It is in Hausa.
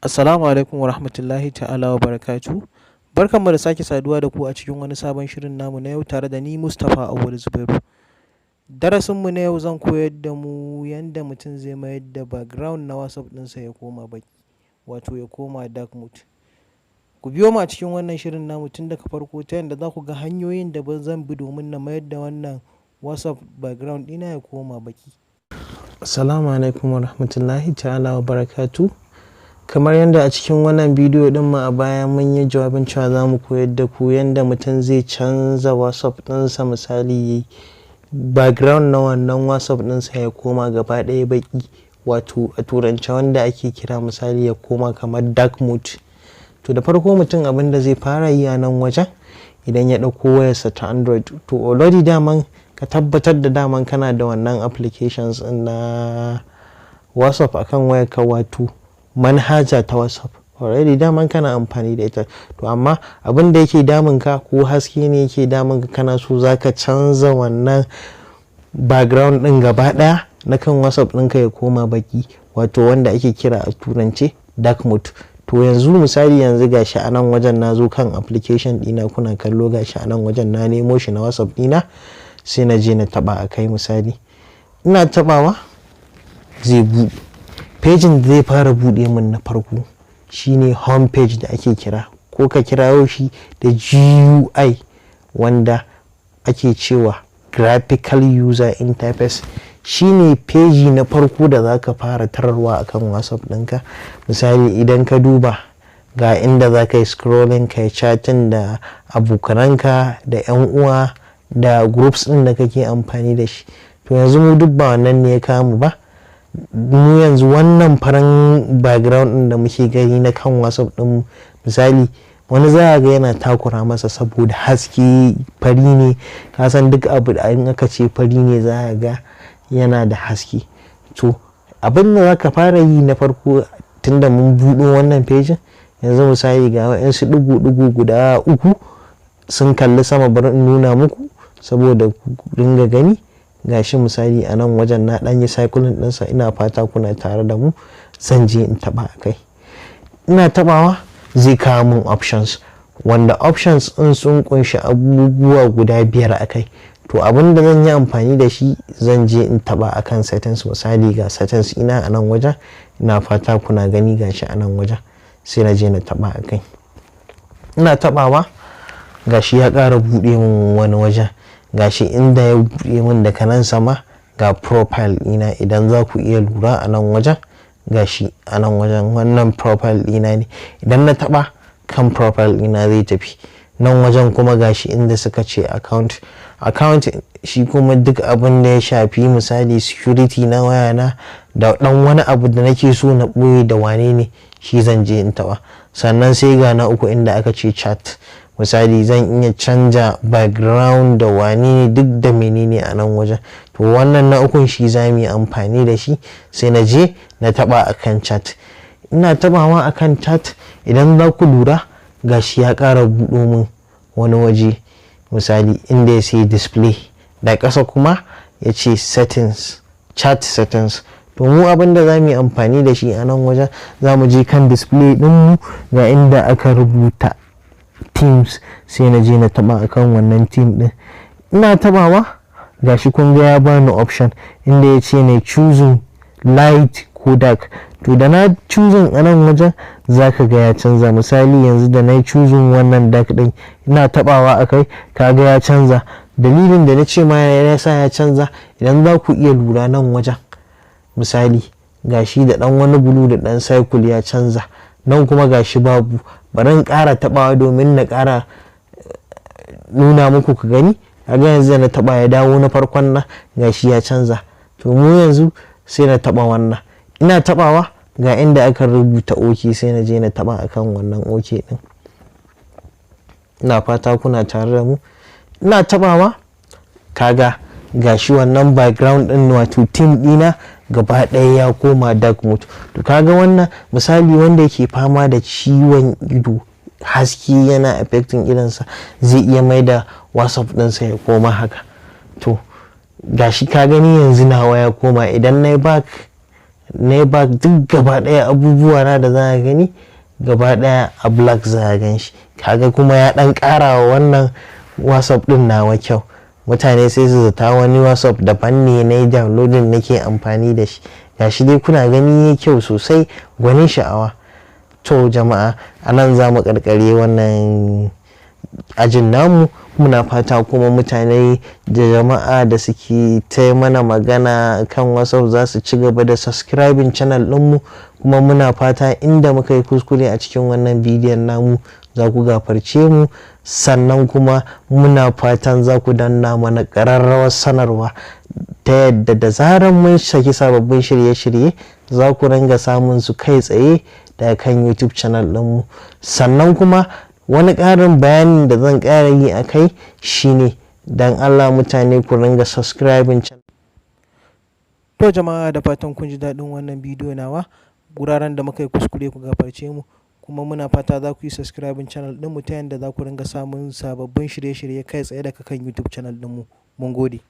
Assalamu alaikum wa rahmatullahi ta'ala wa barakatu. Barkanmu da sake saduwa da ku a cikin wani sabon shirin namu na yau tare da ni Mustapha Awul Zubairu. Darasinmu na yau zan koyar da mu yanda mutum zai mayar da background na WhatsApp ɗinsa ya koma baki, wato ya koma dark mode. Ku biyo mu a cikin wannan shirin namu tun daga farko ta yanda za ku ga hanyoyin da zan bi domin na mayar da wannan WhatsApp background ɗina ya koma baki. Assalamu alaikum wa rahmatullahi ta'ala wa barakatu. Kamar yadda a cikin wannan bidiyo din mu a baya mun yi jawabin cewa za mu koyar da ku yadda mutum zai canza WhatsApp ɗinsa, misali background na wannan WhatsApp ɗinsa ya koma gaba ɗaya baki, wato a turance wanda ake kira misali ya koma kamar dark mode. To da farko mutum abin da zai fara yi a nan wajen, idan ya ɗauko wayarsa ta Android, to already daman ka tabbatar da daman kana da wannan applications na WhatsApp akan wayarka, wato manhaja ta WhatsApp already daman kana amfani da ita. To amma abin da yake damun ka ko haske ne yake damun ka, kana so zaka canza wannan background din gaba daya na kan WhatsApp ɗinka ya koma baki, wato wanda ake kira a turance dark mode. To yanzu misali, yanzu gashi a nan wajen na zo kan application ɗina, kuna kallo gashi a nan wajen na nemo shi na WhatsApp ɗina, sai na je na taba akai. Misali ina tabawa zai buɗe. Pejin da zai fara buɗe min na farko shine home page da ake kira, ko ka kirawo shi da GUI, wanda ake cewa graphical user interface. Shine peji na farko da zaka fara tararwa akan WhatsApp ɗinka. Misali idan ka duba ga inda zaka yi scrolling, kai chatting da abokananka da yan uwa da groups ɗin da kake amfani da shi. To yanzu mu duk ba wannan ne ya kamu ba. Mu yanzu wannan farin background ɗin da muke gani na kan WhatsApp ɗin, misali wani za ga yana takura masa saboda haske fari ne. Ka san duk abu da in aka ce fari ne za ga yana da haske. To abin da zaka fara yi na farko, tunda mun buɗo wannan pejin, yanzu misali ga wa'yansu ɗigo-ɗigo guda 3 sun kalli sama, bari in nuna muku saboda ku dinga gani. Gashi misali a nan wajen na ɗan yi cycling ɗinsa, ina fata kuna tare da mu. Zan je in taɓa a kai. Ina taɓawa zai kawo min options, wanda options ɗin sun kunshi abubuwa guda 5 a kai. To abin da zan yi amfani da shi, zan je in taɓa akan settings. Misali ga settings ina a nan wajen, ina fata kuna gani gashi a nan wajen, sai na je na taɓa a kai. Ina taɓawa gashi ya ƙara buɗe min wani wajen. Gashi inda ya buɗe min daga nan sama ga profile ɗina. Idan za ku iya lura a nan wajen, gashi a nan wajen wannan profile ɗina ne. Idan na taɓa kan profile ɗina zai tafi nan wajen, kuma gashi inda suka ce account shi kuma duk abin da ya shafi misali security na wayana da ɗan wani abu da nake so na ɓoye da wane ne, shi zan je in taɓa. Sannan sai ga na uku inda aka ce chat. Misali zan iya canja background da wane ne duk da menene a nan wajen. To wannan na ukun shi za mu yi amfani da shi, sai na je na taba akan chat. Ina tabawa akan chat, idan za ku lura gashi ya ƙara buɗo min wani waje, misali inda ya sai display, da ƙasa kuma ya ce settings, chat settings. To mu abin da za mu yi amfani da shi a nan wajen, za mu je kan display ɗinmu ga inda aka rubuta Teams, sai na je na taba akan wannan team din. Ina tabawa gashi kun ga ya bani option inda ya ce ne choosing light ko dark. To da na choosing a nan wajen, zaka ga ya canza. Misali yanzu da na choosing wannan dark din, ina tabawa akai, kaga ya canza. Dalilin da na ce ma ya sa ya canza, idan za ku iya lura nan wajen, misali gashi da dan wani blue da dan circle ya canza, nan kuma gashi babu. Bari in ƙara taɓawa domin na ƙara nuna muku ku gani. Kaga yanzu na taɓa ya dawo na farkon nan, gashi ya canza. To mu yanzu sai na taɓa wannan. Ina taɓawa ga inda aka rubuta OK, sai na je na taɓa akan wannan OK ɗin. Ina fata kuna tare da mu. Ina taɓawa kaga gashi wannan background ɗin, wato team ɗina gaba ɗaya ya koma dark mode. To kaga wannan misali wanda yake fama da ciwon ido, haske yana affecting idonsa, zai iya mai da WhatsApp ɗinsa ya koma haka. To gashi ka gani yanzu nawa ya koma. Idan na yi back never duk gaba ɗaya abubuwa na da za a gani gaba ɗaya a black za a gan shi. Kaga kuma ya ɗan ƙara wa wannan WhatsApp ɗin nawa kyau. Mutane sai su zata wani WhatsApp daban ne na yi downloading nake amfani da shi. Gashi dai kuna gani yayi kyau sosai, gwanin sha'awa. To jama'a, a nan za mu ƙarƙare wannan ajin namu. Muna fata kuma mutane da jama'a da suke ta mana magana kan WhatsApp za su ci gaba da subscribing channel ɗinmu, kuma muna fata inda muka yi kuskure a cikin wannan bidiyon namu za ku gafarce mu. Sannan kuma muna fatan za ku danna mana ƙararrawar sanarwa ta yadda da zarar mun saki sababbin shirye-shirye za ku ringa samun su kai tsaye daga kan YouTube channel ɗinmu. Sannan kuma wani ƙarin bayanin da zan ƙara yi a kai shine don Allah mutane ku ringa subscribing channel. To jama'a, da fatan kun ji daɗin wannan bidiyo nawa. Guraren da muka yi kuskure ku gafarce mu, kuma muna fata za ku yi subscribing channel ɗinmu ta yadda za ku ringa samun sababbin shirye-shirye kai tsaye daga kan YouTube channel ɗinmu. Mun gode.